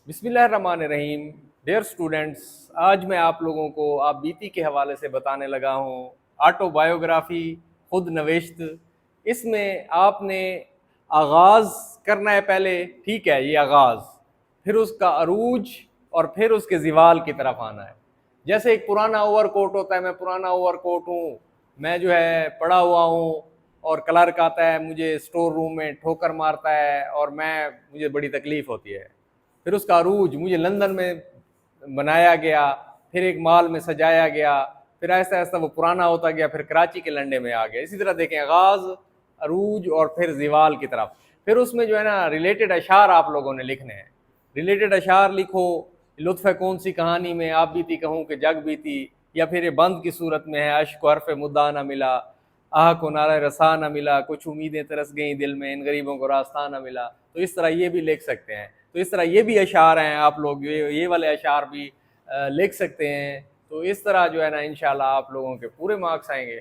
बिस्मिल्लाहिर्रहमानिर्रहीम। Dear students, आज मैं आप लोगों को आप बीती के हवाले से बताने लगा हूँ ऑटोबायोग्राफी, खुद नवेश्त। इसमें आपने आगाज़ करना है पहले, ठीक है, ये आगाज़, फिर उसका अरूज और फिर उसके ज़िवाल की तरफ आना है। जैसे एक पुराना ओवर कोट होता है, मैं पुराना ओवर कोट हूँ, मैं जो है पड़ा हुआ हूँ और क्लर्क आता है, मुझे स्टोर रूम में ठोकर मारता है और मुझे बड़ी तकलीफ़ होती है। फिर उसका अरूज मुझे लंदन में बनाया गया, फिर एक मॉल में सजाया गया, फिर ऐसा ऐसा वो पुराना होता गया, फिर कराची के लंडे में आ गया। इसी तरह देखें, आगाज़, अरूज और फिर ज़िवाल की तरफ। फिर उसमें जो है ना रिलेटेड अशार आप लोगों ने लिखने हैं। रिलेटेड अशार लिखो, लुत्फ़ है कौन सी कहानी में, आप बीती कहूँ कि जग बीती, या फिर ये बंद की सूरत में है, अश्क हर्फ़ मुद्दा न मिला, आह को नारा रसा न मिला, कुछ उम्मीदें तरस गईं दिल में, इन गरीबों को रास्ता न मिला। तो इस तरह ये भी लिख सकते हैं। तो इस तरह ये भी अशार हैं, आप लोग ये वाले अशार भी लिख सकते हैं। तो इस तरह जो है ना इंशाल्लाह आप लोगों के पूरे मार्क्स आएंगे।